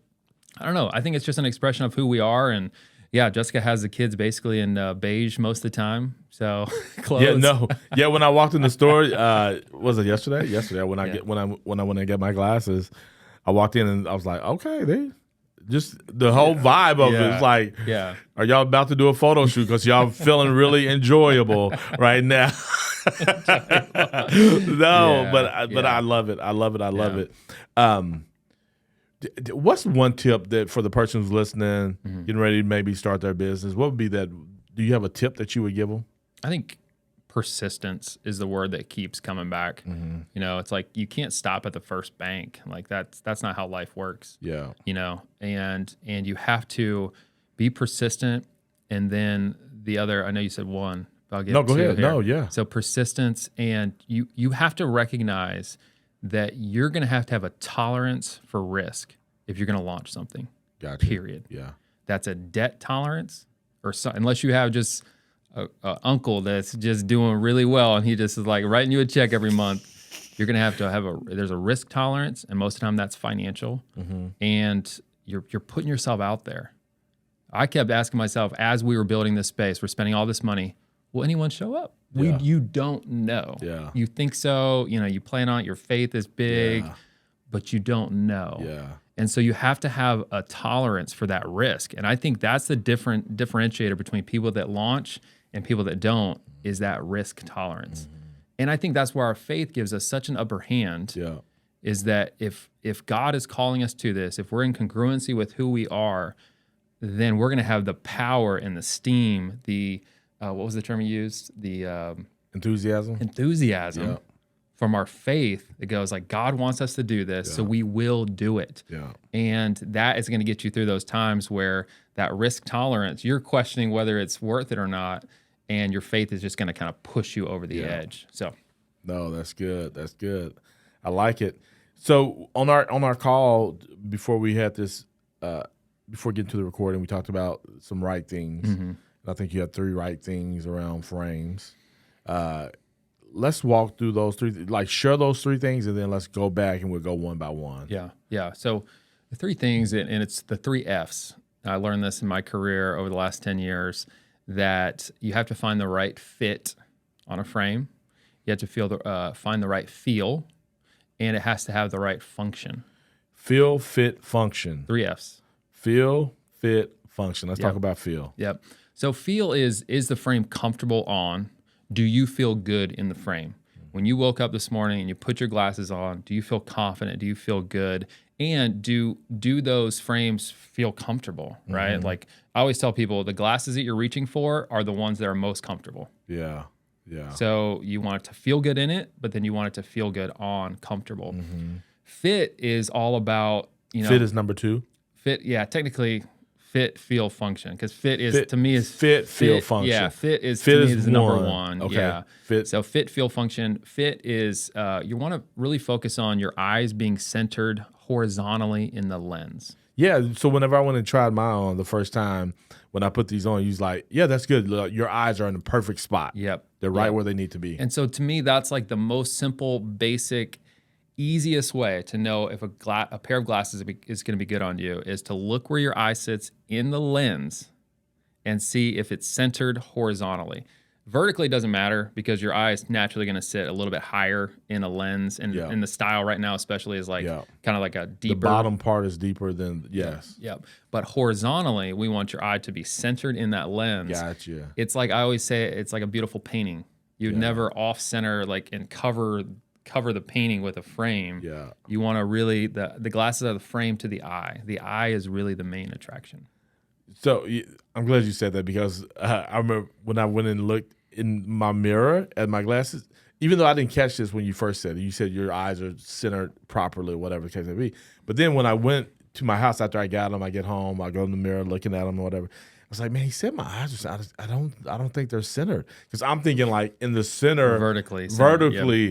I don't know. I think it's just an expression of who we are. And yeah, Jessica has the kids basically in beige most of the time. So clothes. When I walked in the store, was it yesterday? Yesterday when I went and get my glasses, I walked in and I was like, okay, just the whole vibe of it is like, are y'all about to do a photo shoot? Because y'all feeling really enjoyable right now. But I love it. I love it. What's one tip that for the person who's listening, getting ready to maybe start their business? What would be that? Do you have a tip that you would give them? I think persistence is the word that keeps coming back. You know, it's like you can't stop at the first bank. Like that's not how life works. Yeah. You know, and you have to be persistent. And then the other, I know you said one. I'll get go ahead. Here. No, yeah. So persistence, and you have to recognize that you're going to have a tolerance for risk if you're going to launch something. Gotcha. Period. Yeah. That's a debt tolerance, unless you have just a uncle that's just doing really well and he just is like writing you a check every month. You're going to have there's a risk tolerance, and most of the time that's financial, and you're putting yourself out there. I kept asking myself as we were building this space, we're spending all this money. Will anyone show up? You don't know. Yeah. You think so, you plan on it, your faith is big, but you don't know. Yeah. And so you have to have a tolerance for that risk. And I think that's the differentiator between people that launch and people that don't, is that risk tolerance. And I think that's where our faith gives us such an upper hand, is that if God is calling us to this, if we're in congruency with who we are, then we're going to have the power and the steam, what was the term you used? The enthusiasm from our faith. It goes like, God wants us to do this, so we will do it. Yeah. And that is going to get you through those times where that risk tolerance, you're questioning whether it's worth it or not, and your faith is just going to kind of push you over the edge. So, no, that's good. That's good. I like it. So on our call before we had this, before getting to the recording, we talked about some right things. And I think you had 3 right things around frames. Let's walk through those 3, like share those 3 things, and then let's go back and we'll go one by one. Yeah. So the 3 things, and it's the 3 Fs. I learned this in my career over the last 10 years, that you have to find the right fit on a frame. You have to find the right feel, and it has to have the right function. Feel, fit, function. 3 Fs. Feel, fit, function. Let's talk about feel. Yep. So feel is the frame comfortable on? Do you feel good in the frame? When you woke up this morning and you put your glasses on, do you feel confident? Do you feel good? And do those frames feel comfortable, right? Like I always tell people, the glasses that you're reaching for are the ones that are most comfortable. Yeah. So you want it to feel good in it, but then you want it to feel good on, comfortable. Fit is all about, Fit is number 2. Fit, yeah, technically fit, feel, function. Because fit is, to me, is fit, feel, function. Yeah, fit is is number 1. Okay. Yeah. Fit. So fit, feel, function. Fit is, you want to really focus on your eyes being centered horizontally in the lens. Yeah, so whenever I went and tried mine on the first time, when I put these on, you was like, yeah, that's good. Look, your eyes are in the perfect spot. Yep. They're right where they need to be. And so to me, that's like the most simple, basic, easiest way to know if a pair of glasses is going to be good on you is to look where your eye sits in the lens and see if it's centered horizontally. Vertically doesn't matter because your eye is naturally going to sit a little bit higher in a lens, and in the style right now especially is like kind of like a deeper. The bottom part is deeper than, yes. Yep. But horizontally, we want your eye to be centered in that lens. Gotcha. It's like I always say, it's like a beautiful painting. You'd never off center like and cover the painting with a frame. Yeah. You want to really, the glasses are the frame to the eye. The eye is really the main attraction. So I'm glad you said that because I remember when I went and looked in my mirror at my glasses, even though I didn't catch this when you first said it, you said your eyes are centered properly, whatever the case may be. But then when I went to my house after I got them, I get home, I go in the mirror looking at them or whatever. I was like, man, he said my eyes are, I don't think they're centered. Because I'm thinking like in the center. Vertically.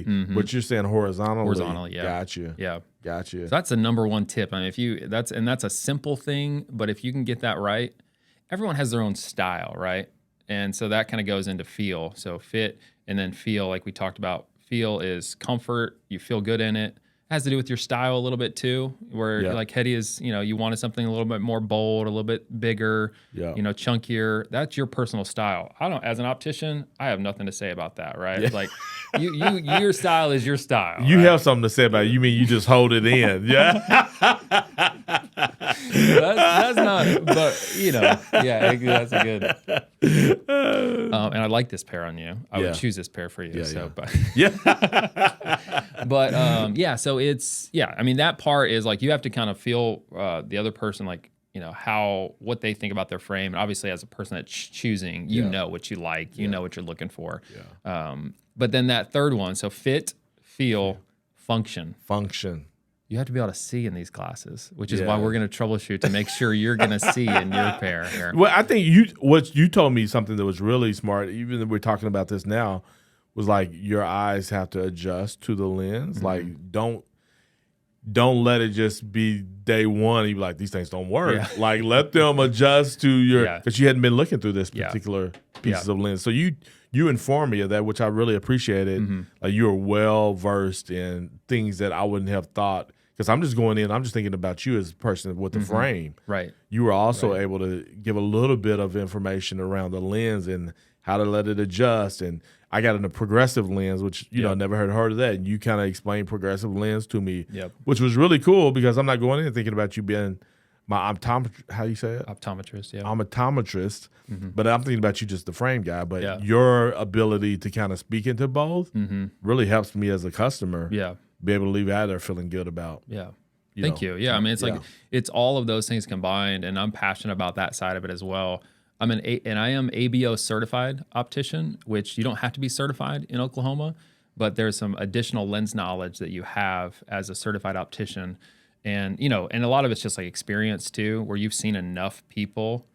Yep. But you're saying horizontally. Horizontally, yeah. Gotcha. Yeah. Gotcha. So that's the number 1 tip. I mean, that's a simple thing, but if you can get that right, everyone has their own style, right? And so that kind of goes into feel. So fit and then feel, like we talked about. Feel is comfort. You feel good in it. Has to do with your style a little bit too, where like Heady is, you wanted something a little bit more bold, a little bit bigger, chunkier. That's your personal style. As an optician, I have nothing to say about that, right? Yeah. Like your style is your style. You right? have something to say about it. You mean you just hold it in. Yeah. that's not, but that's a good. And I like this pair on you. I would choose this pair for you. But so it's, I mean, that part is like, you have to kind of feel the other person, like, what they think about their frame. And obviously as a person that's choosing, you know what you like, you know what you're looking for. Yeah. But then that third one, so fit, feel, function. You have to be able to see in these glasses, which is why we're going to troubleshoot to make sure you're going to see in your pair here. Well, I think what you told me something that was really smart, even though we're talking about this now, was like your eyes have to adjust to the lens. Like don't let it just be day one. You be like, these things don't work. Yeah. Like let them adjust to your, because you hadn't been looking through this particular pieces of lens. So you informed me of that, which I really appreciated. Like you were well versed in things that I wouldn't have thought. Because I'm just going in, I'm just thinking about you as a person with the frame. Right. You were also able to give a little bit of information around the lens and how to let it adjust. And I got in a progressive lens, which, I never heard of that. And you kind of explained progressive lens to me, which was really cool because I'm not going in thinking about you being my optometrist. How do you say it? Optometrist, yeah. I'm an optometrist, but I'm thinking about you just the frame guy. But your ability to kind of speak into both really helps me as a customer. Yeah. Be able to leave out there feeling good about. Yeah. Thank you. Yeah. I mean, it's like, it's all of those things combined, and I'm passionate about that side of it as well. I am ABO certified optician, which you don't have to be certified in Oklahoma, but there's some additional lens knowledge that you have as a certified optician. And, and a lot of it's just like experience too, where you've seen enough people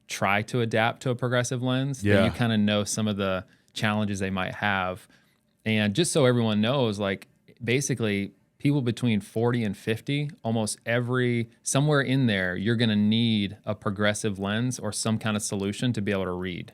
try to adapt to a progressive lens that you kind of know some of the challenges they might have. And just so everyone knows, like, basically, people between 40 and 50, almost somewhere in there, you're going to need a progressive lens or some kind of solution to be able to read.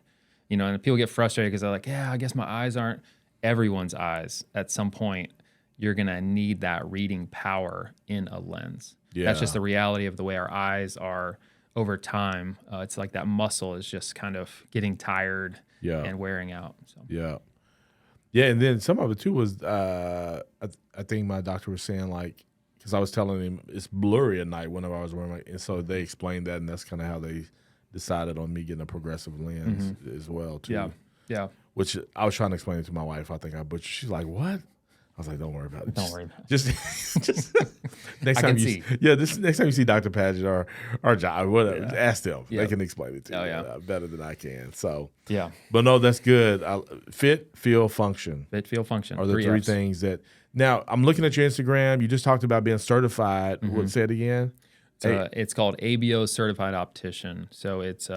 And people get frustrated because they're like, yeah, I guess my eyes aren't everyone's eyes. At some point, you're going to need that reading power in a lens. Yeah. That's just the reality of the way our eyes are over time. It's like that muscle is just kind of getting tired and wearing out. So. Yeah. Yeah, and then some of it too was I think my doctor was saying, like, because I was telling him it's blurry at night whenever I was wearing and so they explained that, and that's kind of how they decided on me getting a progressive lens as well too. Yeah, yeah. Which I was trying to explain it to my wife. I think I butchered. She's like, "What?" I was like, "Don't worry about it. Don't worry about it. Just next time next time you see Dr. Padgett or John, whatever, ask them. Yeah. They can explain it to you better than I can. So but no, that's good. Fit, feel, function. Fit, feel, function are the three things that. Now I'm looking at your Instagram. You just talked about being certified. What, say it again? It's called ABO Certified Optician. So it's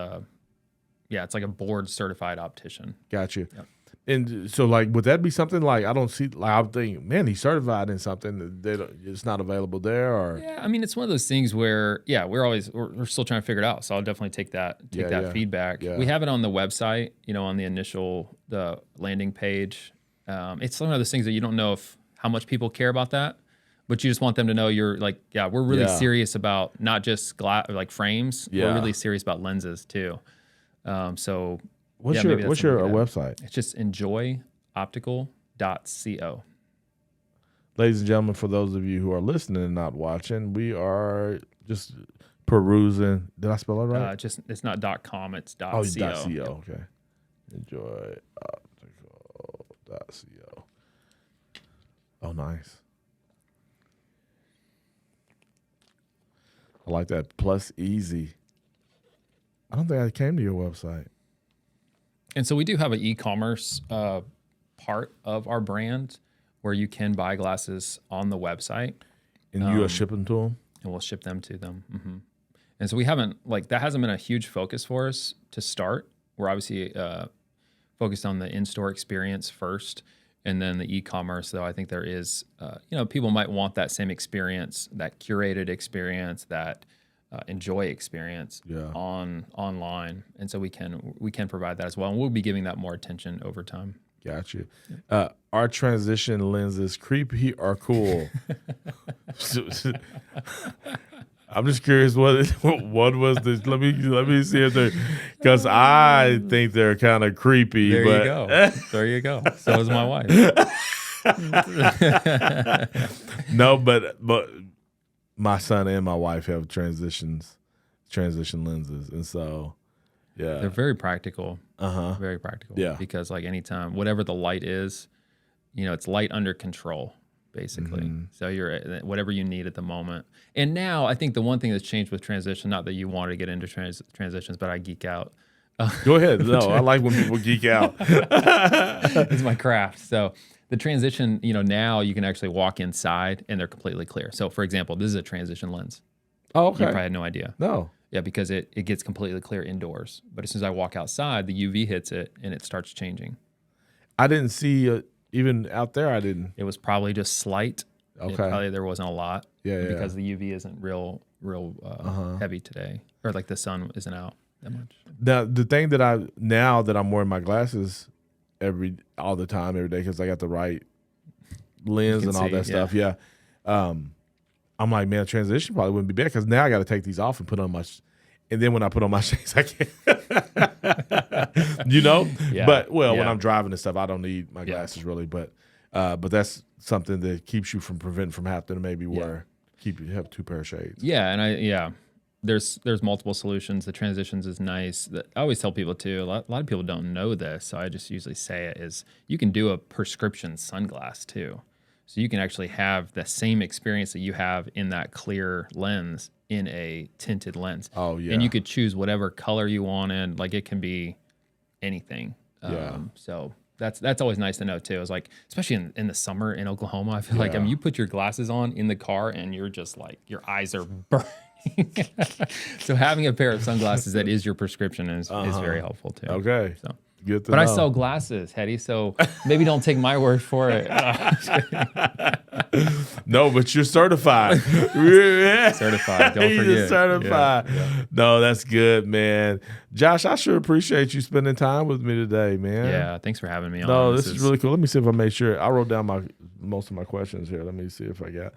it's like a board certified optician. Gotcha. Yep. And so, like, would that be something like I don't see? Like, I'm thinking, man, he's certified in something that it's not available there, or yeah. I mean, it's one of those things where we're still trying to figure it out. So I'll definitely take that feedback. Yeah. We have it on the website, on the landing page. It's one of those things that you don't know how much people care about that, but you just want them to know you're like, we're really serious about not just frames. Yeah. We're really serious about lenses too. So. What's your website? It's just enjoyoptical.co. Ladies and gentlemen, for those of you who are listening and not watching, we are just perusing. Did I spell it right? It's not .com, it's .co. Oh, .co. Okay. Enjoyoptical.co. Oh, nice. I like that. Plus easy. I don't think I came to your website. And so we do have an e-commerce part of our brand where you can buy glasses on the website. And you are shipping to them? And we'll ship them to them. Mm-hmm. And so we haven't, that hasn't been a huge focus for us to start. We're obviously focused on the in-store experience first, and then the e-commerce, though I think there is, people might want that same experience, that curated experience, that enjoy experience online, and so we can provide that as well, and we'll be giving that more attention over time. Got you. Are transition lenses creepy or cool? I'm just curious what was this? Let me see if they're, because I think they're kind of creepy. There you go. There you go. So is my wife. No, but. My son and my wife have transition lenses, and so they're very practical. Very practical. Yeah, because anytime, whatever the light is, it's light under control, basically. Mm-hmm. So you're whatever you need at the moment. And now I think the one thing that's changed with transition, not that you wanted to get into transitions, but I geek out. Go ahead. No, I like when people geek out. It's my craft. So the transition, now you can actually walk inside and they're completely clear. So for example, this is a transition lens. Oh, okay. You probably had no idea. No. Yeah, because it gets completely clear indoors. But as soon as I walk outside, the UV hits it and it starts changing. I didn't see even out there. I didn't. It was probably just slight. Okay. Probably there wasn't a lot. Yeah. Because the UV isn't real heavy today, or the sun isn't out that much. Now the thing that now that I'm wearing my glasses all the time, every day, because I got the right lens and all that stuff. Yeah. I'm like, man, transition probably wouldn't be bad, because now I got to take these off and put on my, and then when I put on my shades, I can't, Yeah. But when I'm driving and stuff, I don't need my glasses really, but that's something that keeps you from preventing from having to maybe have two pair of shades. Yeah. And there's multiple solutions. The transitions is nice. I always tell people too, a lot of people don't know this, so I just usually say it, is you can do a prescription sunglass too. So you can actually have the same experience that you have in that clear lens in a tinted lens. Oh, yeah. And you could choose whatever color you wanted. It can be anything. So that's always nice to know too. It's especially in the summer in Oklahoma, I feel you put your glasses on in the car and you're just your eyes are burning. So having a pair of sunglasses that is your prescription is very helpful too. Okay. So. Good to but know. I sell glasses, Heady, so maybe don't take my word for it. No, but you're certified. Certified. Don't forget. You're certified. Yeah. No, that's good, man. Josh, I sure appreciate you spending time with me today, man. Yeah. Thanks for having me on. No, this is really cool. Let me see if I made sure. I wrote down most of my questions here. Let me see if I got.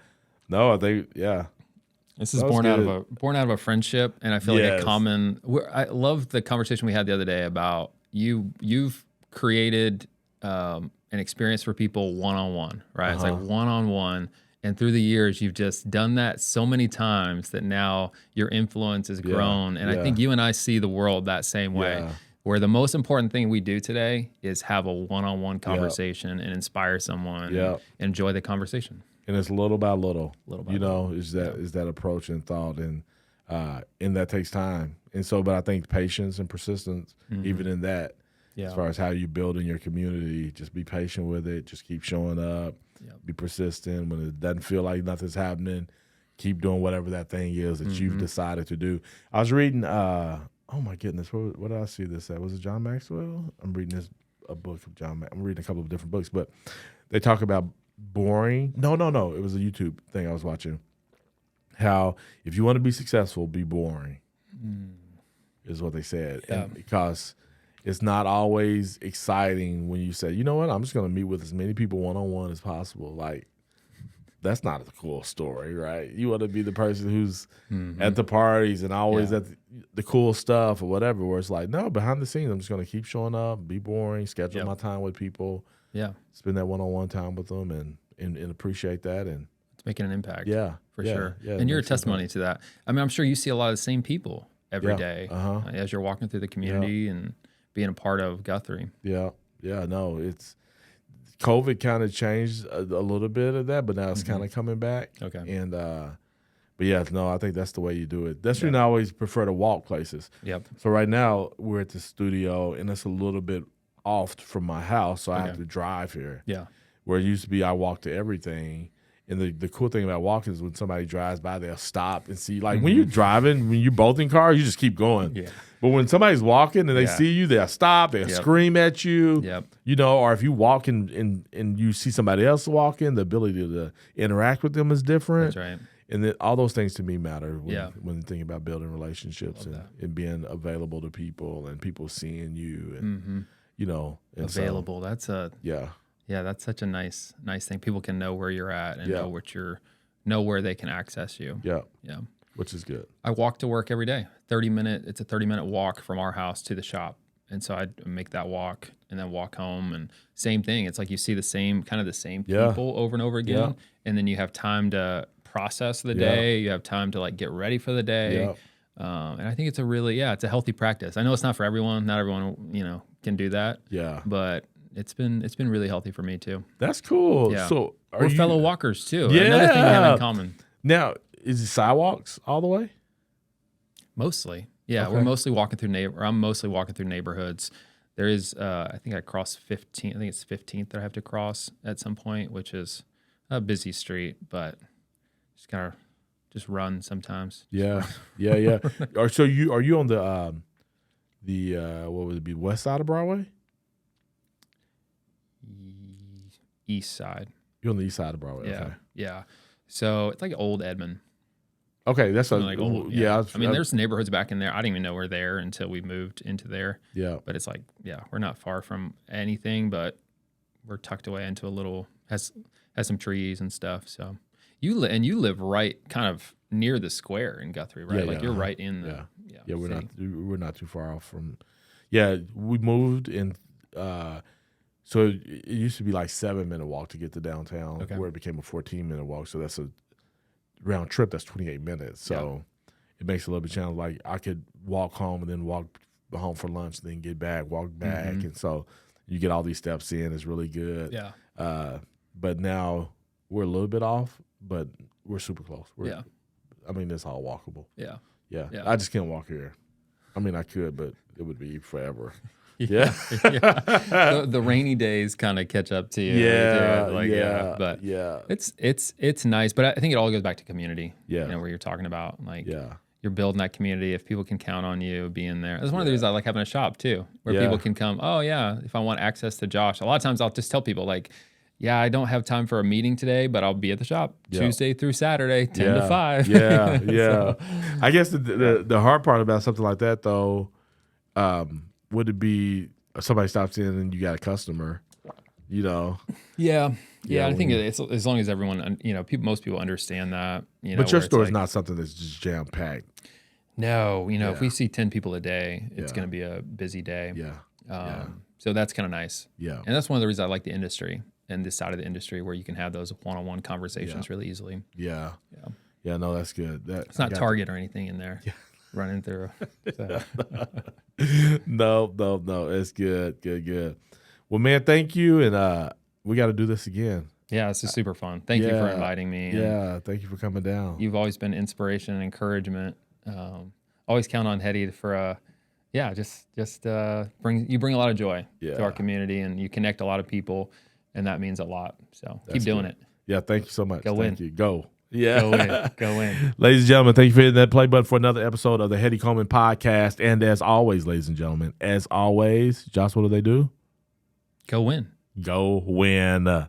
No, I think This is That was born out of a friendship, and I feel like Yes. a common. I love the conversation we had the other day about you've created an experience for people one-on-one, right? It's like one-on-one, and through the years you've just done that so many times that now your influence has grown, and I think you and I see the world that same way. Yeah. Where the most important thing we do today is have a one-on-one conversation and inspire someone and enjoy the conversation. And it's little by little. Little by you know, is that approach and thought, and that takes time. And so, but I think patience and persistence, even in that, as far as how you build in your community, just be patient with it. Just keep showing up. Be persistent. When it doesn't feel like nothing's happening, keep doing whatever that thing is that you've decided to do. I was reading. Oh my goodness, what did I see this at? Was it John Maxwell? I'm reading a book of John. I'm reading a couple of different books, but they talk about boring. No. It was a YouTube thing I was watching. How if you want to be successful, be boring, is what they said. Yeah. And because it's not always exciting when you say, you know what, I'm just going to meet with as many people one-on-one as possible. Like, that's not a cool story, right? You want to be the person who's at the parties and always at the cool stuff or whatever, where it's like, no, behind the scenes, I'm just going to keep showing up, be boring, schedule my time with people. Yeah. Spend that one-on-one time with them and appreciate that. And it's making an impact. Yeah. For sure. Yeah, and you're a testimony to that. I mean, I'm sure you see a lot of the same people every day as you're walking through the community and being a part of Guthrie. Yeah. No, it's COVID kind of changed a little bit of that, but now it's kind of coming back. Okay. And, but yeah, no, I think that's the way you do it. That's when I always prefer to walk places. Yep. So right now we're at the studio and it's a little bit off from my house, so I have to drive here. Yeah. Where it used to be I walk to everything. And the cool thing about walking is when somebody drives by, they'll stop and see. Like when you're driving, when you're both in cars, you just keep going. Yeah. But when somebody's walking and they see you, they'll stop, they'll scream at you. Yep. You know, or if you walk and you see somebody else walking, the ability to interact with them is different. That's right. And then all those things to me matter when you think about building relationships and being available to people and people seeing you and you know, and available. So, that's a Yeah, that's such a nice thing. People can know where you're at and know where they can access you. Yeah. Which is good. I walk to work every day. It's a 30-minute walk from our house to the shop. And so I make that walk and then walk home, and same thing. It's like you see the same people over and over again. And then you have time to process the day. You have time to like get ready for the day. And I think it's it's a healthy practice. I know it's not for everyone. Not everyone, can do that. Yeah. But it's been really healthy for me too. That's cool. Yeah. So we're fellow walkers too. Yeah. Another thing we have in common. Now, is it sidewalks all the way? Mostly. Yeah. Okay. I'm mostly walking through neighborhoods. There is I think I cross 15. I think it's 15th that I have to cross at some point, which is a busy street, but just kind of just run sometimes. Yeah. So are you on the what would it be, west side of Broadway? East side. You're on the east side of Broadway. Yeah. Okay. Yeah. So it's like old Edmond. Okay, that's like old. Yeah. I mean, there's neighborhoods back in there. I didn't even know we're there until we moved into there. Yeah. But it's like, we're not far from anything, but we're tucked away into a little has some trees and stuff. So you live right kind of near the square in Guthrie, right? You're right in the we're not too far off from. Yeah, we moved in. So it used to be like 7-minute walk to get to downtown, where it became a 14-minute walk. So that's a round trip. That's 28 minutes. So it makes it a little bit challenging. Like I could walk home and then walk home for lunch, then get back, walk back, and so you get all these steps in. It's really good. Yeah. But now we're a little bit off, but we're super close. I mean, it's all walkable. Yeah. I just can't walk here. I mean, I could, but it would be forever. Yeah. The rainy days kind of catch up to you. But it's nice. But I think it all goes back to community. Yeah. Where you're talking about you're building that community. If people can count on you being there. That's one of the reasons I like having a shop too, where people can come, if I want access to Josh. A lot of times I'll just tell people like, Yeah, I don't have time for a meeting today, but I'll be at the shop Tuesday through Saturday, 10 to 5. Yeah, yeah. So, I guess the hard part about something like that, though, would it be somebody stops in and you got a customer, you know? yeah. Yeah, I think it's as long as everyone, most people understand that. But your store is not something that's just jam packed. No, if we see 10 people a day, it's going to be a busy day. Yeah. So that's kind of nice. Yeah. And that's one of the reasons I like the industry and this side of the industry where you can have those one-on-one conversations really easily. Yeah. No, that's good. It's not Target or anything in there running through. So. No. It's good. Good. Well, man, thank you. And we got to do this again. Yeah, this is super fun. Thank you for inviting me. Yeah, thank you for coming down. You've always been inspiration and encouragement. Always count on Heady for bring a lot of joy to our community, and you connect a lot of people, and that means a lot. So keep doing it. Yeah, thank you so much. Go thank win. you. Go. Yeah. Go in. Ladies and gentlemen, thank you for hitting that play button for another episode of the Heady Coleman podcast. And as always, ladies and gentlemen, Josh, what do they do? Go win. Go win.